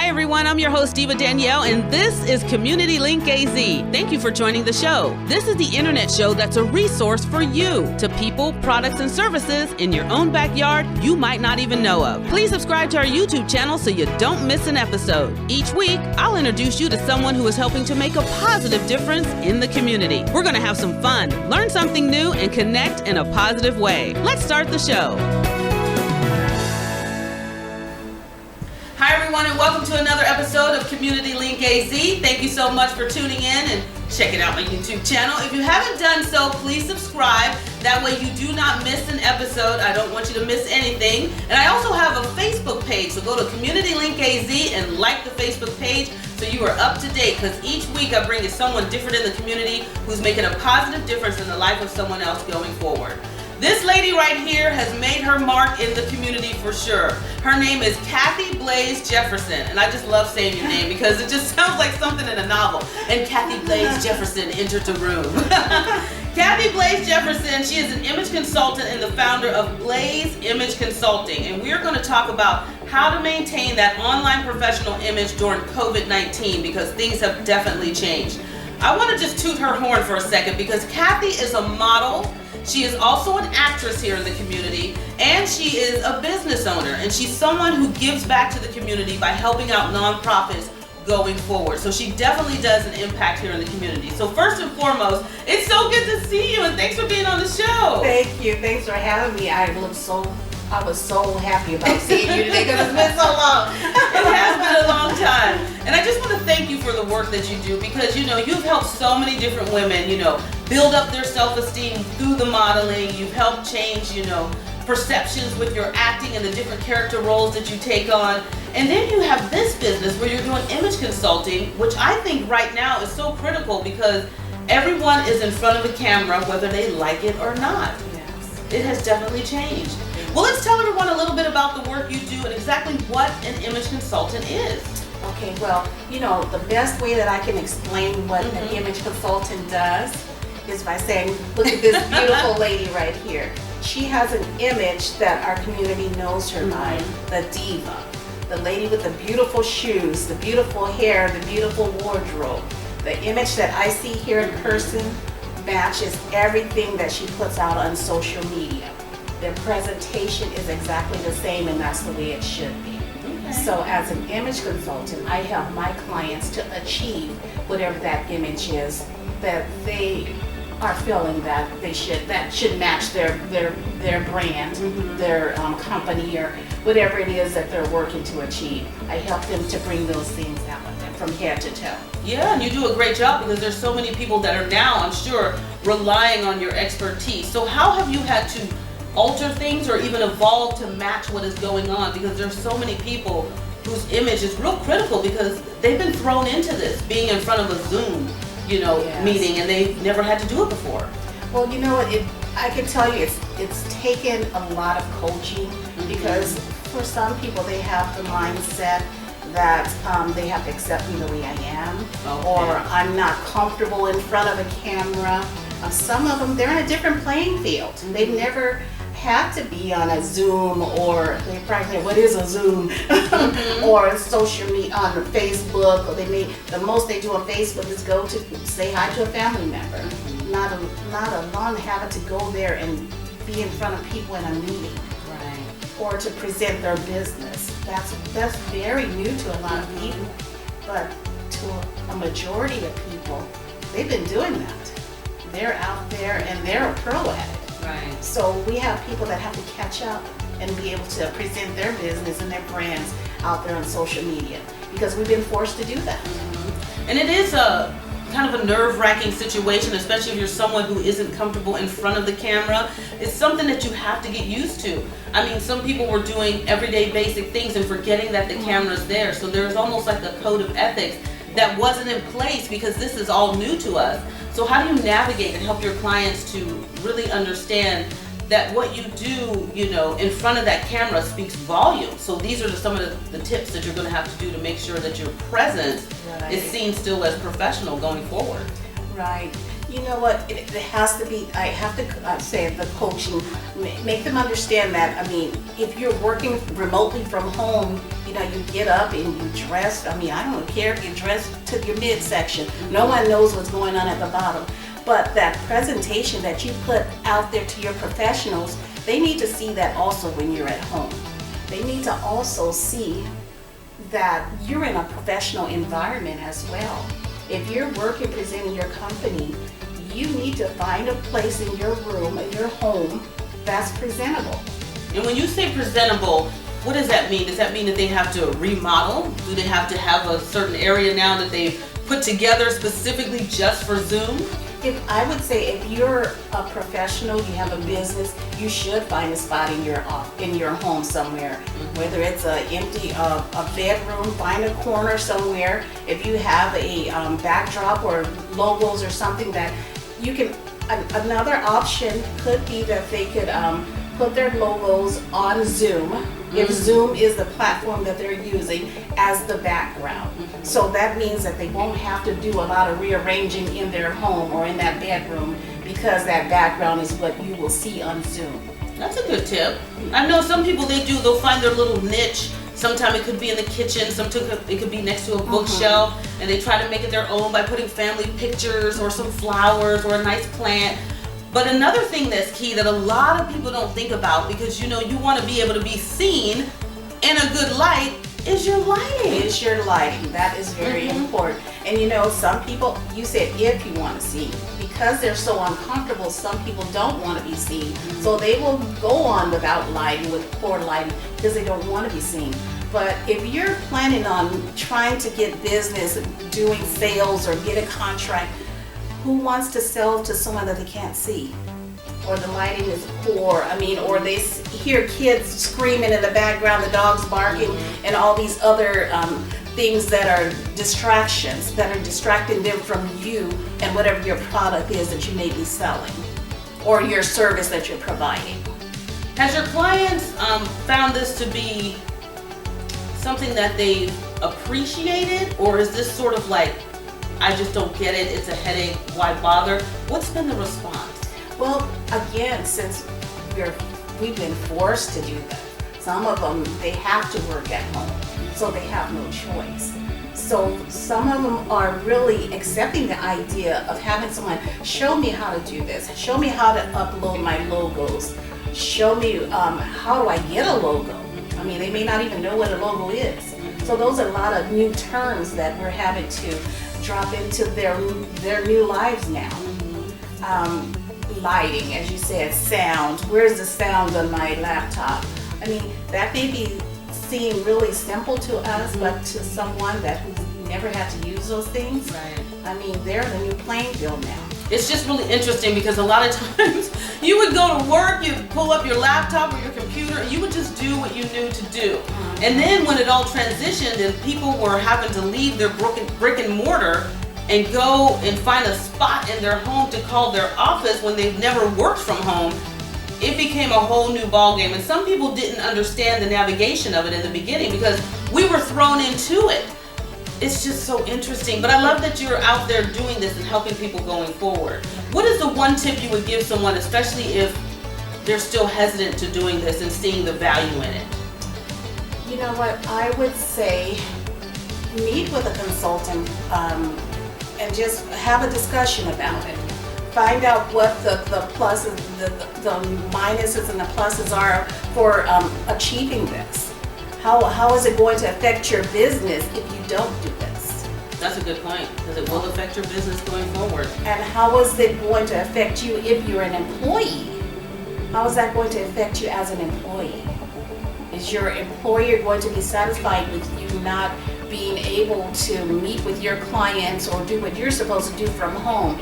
Hi everyone, I'm your host Diva Danielle, and this is Community Link AZ. Thank you for joining the show. This is the internet show that's a resource for you to people, products, and services in your own backyard you might not even know of. Please subscribe to our YouTube channel so you don't miss an episode. Each week, I'll introduce you to someone who is helping to make a positive difference in the community. We're going to have some fun, learn something new, and connect in a positive way. Let's start the show. Hi everyone, and welcome to another episode of Community Link AZ. Thank you so much for tuning in and checking out my YouTube channel. If you haven't done so, please subscribe. That way you do not miss an episode. I don't want you to miss anything. And I also have a Facebook page, so go to Community Link AZ and like the Facebook page so you are up to date, because each week I bring you someone different in the community who's making a positive difference in the life of someone else going forward. This lady right here has made her mark in the community for sure. Her name is Kathy Blaze Jefferson, and I just love saying your name because it just sounds like something in a novel. And Kathy Blaze Jefferson entered the room. Kathy Blaze Jefferson, she is an image consultant and the founder of Blaze Image Consulting, and we're going to talk about how to maintain that online professional image during COVID-19 because things have definitely changed. I want to just toot her horn for a second because Kathy is a model. She is also an actress here in the community, and she is a business owner, and she's someone who gives back to the community by helping out nonprofits going forward. So she definitely does an impact here in the community. So first and foremost, it's so good to see you, and thanks for being on the show. Thank you. Thanks for having me. I was so happy about seeing you today because it's been so long. It has been a long time. And I just want to thank you for the work that you do because, you've helped so many different women, build up their self-esteem through the modeling. You've helped change, perceptions with your acting and the different character roles that you take on. And then you have this business where you're doing image consulting, which I think right now is so critical because everyone is in front of a camera, whether they like it or not. Yes. It has definitely changed. Well, let's tell everyone a little bit about the work you do and exactly what an image consultant is. Okay, well, the best way that I can explain what an image consultant does is by saying, look at this beautiful lady right here. She has an image that our community knows her by, the diva. The lady with the beautiful shoes, the beautiful hair, the beautiful wardrobe. The image that I see here in person matches everything that she puts out on social media. Their presentation is exactly the same, and that's the way it should be. Okay. So as an image consultant, I help my clients to achieve whatever that image is that they are feeling that should match their brand, their company, or whatever it is that they're working to achieve. I help them to bring those things out from head to toe. Yeah, and you do a great job because there's so many people that are now, I'm sure, relying on your expertise. So how have you had to alter things or even evolve to match what is going on? Because there's so many people whose image is real critical because they've been thrown into this, being in front of a Zoom, Yes. meeting, and they've never had to do it before. Well, you know what, I can tell you it's taken a lot of coaching because for some people they have the mindset that they have to accept me the way I am, or I'm not comfortable in front of a camera. Some of them, they're in a different playing field. They've never had to be on a Zoom, or they probably say, what is a Zoom? Or social media, on Facebook, or the most they do on Facebook is go to say hi to a family member. Not alone having to go there and be in front of people in a meeting. Right. Or to present their business. That's very new to a lot of people, but to a majority of people, they've been doing that. They're out there and they're a pro at it. Right. So we have people that have to catch up and be able to present their business and their brands out there on social media because we've been forced to do that. And it is a kind of a nerve-wracking situation, especially if you're someone who isn't comfortable in front of the camera. It's something that you have to get used to. I mean, some people were doing everyday basic things and forgetting that the camera's there. So there's almost like a code of ethics that wasn't in place because this is all new to us. So how do you navigate and help your clients to really understand that what you do, in front of that camera speaks volumes? So these are some of the tips that you're going to have to do to make sure that your presence is seen still as professional going forward. Right. You know what, it has to be, I have to say the coaching, make them understand that, I mean, if you're working remotely from home, you know, you get up and you dress, I mean, I don't care if you dress to your midsection, no one knows what's going on at the bottom. But that presentation that you put out there to your professionals, they need to see that also when you're at home. They need to also see that you're in a professional environment as well. If you're working, presenting your company, you need to find a place in your room, in your home, that's presentable. And when you say presentable, what does that mean? Does that mean that they have to remodel? Do they have to have a certain area now that they've put together specifically just for Zoom? I would say if you're a professional, you have a business, you should find a spot in your home somewhere. Whether it's a empty a bedroom, find a corner somewhere. If you have a backdrop or logos or something that you can. Another option could be that they could put their logos on Zoom. If Zoom is the platform that they're using as the background. So that means that they won't have to do a lot of rearranging in their home or in that bedroom because that background is what you will see on Zoom. That's a good tip. I know some people they'll find their little niche. Sometimes it could be in the kitchen, sometimes it could be next to a bookshelf, and they try to make it their own by putting family pictures or some flowers or a nice plant. But another thing that's key that a lot of people don't think about, because you know you want to be able to be seen in a good light, is your lighting. It's your lighting. That is very important. And you know, some people, you said if you want to see, because they're so uncomfortable, some people don't want to be seen. So they will go on without lighting, with poor lighting, because they don't want to be seen. But if you're planning on trying to get business, doing sales or get a contract, who wants to sell to someone that they can't see? Or the lighting is poor, I mean, or they hear kids screaming in the background, the dogs barking, and all these other things that are distractions, that are distracting them from you and whatever your product is that you may be selling, or your service that you're providing. Has your clients found this to be something that they've appreciated, or is this sort of like, I just don't get it, it's a headache, why bother? What's been the response? Well, again, since we've been forced to do that, some of them, they have to work at home, so they have no choice. So some of them are really accepting the idea of having someone show me how to do this, show me how to upload my logos, show me how do I get a logo. I mean, they may not even know what a logo is. So those are a lot of new terms that we're having to drop into their new lives now. Lighting, as you said, sound. Where's the sound on my laptop? I mean, that may seem really simple to us, but to someone that who's never had to use those things, Right. I mean, they're the new playing field now. It's just really interesting because a lot of times you would go to work, you'd pull up your laptop or your computer, and you would just do what you knew to do. And then when it all transitioned and people were having to leave their brick and mortar and go and find a spot in their home to call their office when they've never worked from home, it became a whole new ballgame. And some people didn't understand the navigation of it in the beginning because we were thrown into it. It's just so interesting. But I love that you're out there doing this and helping people going forward. What is the one tip you would give someone, especially if they're still hesitant to doing this and seeing the value in it? You know what, I would say meet with a consultant and just have a discussion about it. Find out what the pluses, the minuses and the pluses are for achieving this. How is it going to affect your business if you don't do this? That's a good point, because it will affect your business going forward. And how is it going to affect you if you're an employee? How is that going to affect you as an employee? Is your employer going to be satisfied with you not being able to meet with your clients or do what you're supposed to do from home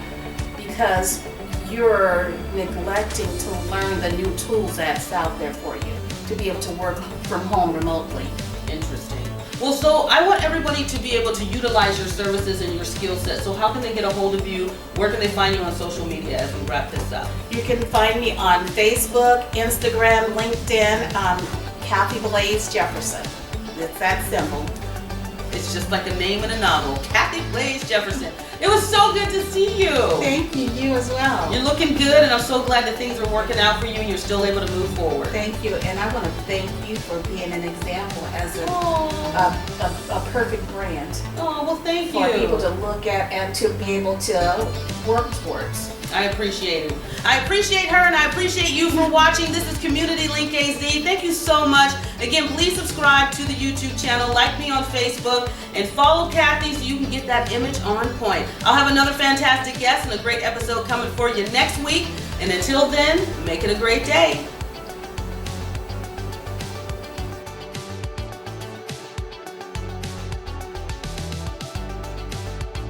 because you're neglecting to learn the new tools that's out there for you to be able to work from home remotely? Interesting. Well, so I want everybody to be able to utilize your services and your skill set. So how can they get a hold of you? Where can they find you on social media as we wrap this up? You can find me on Facebook, Instagram, LinkedIn, Kathy Blaze Jefferson. It's that simple. It's just like a name in a novel. Kathy Blaze Jefferson. It was so good to see you. Thank you. You as well. You're looking good, and I'm so glad that things are working out for you and you're still able to move forward. Thank you, and I want to thank you for being an example as a perfect brand Oh, well, thank you. for people to look at and to be able to work towards. I appreciate it. I appreciate her, and I appreciate you for watching. This is Community Link AZ. Thank you so much. Again, please subscribe to the YouTube channel, like me on Facebook, and follow Kathy so you can get that image on point. I'll have another fantastic guest and a great episode coming for you next week. And until then, make it a great day.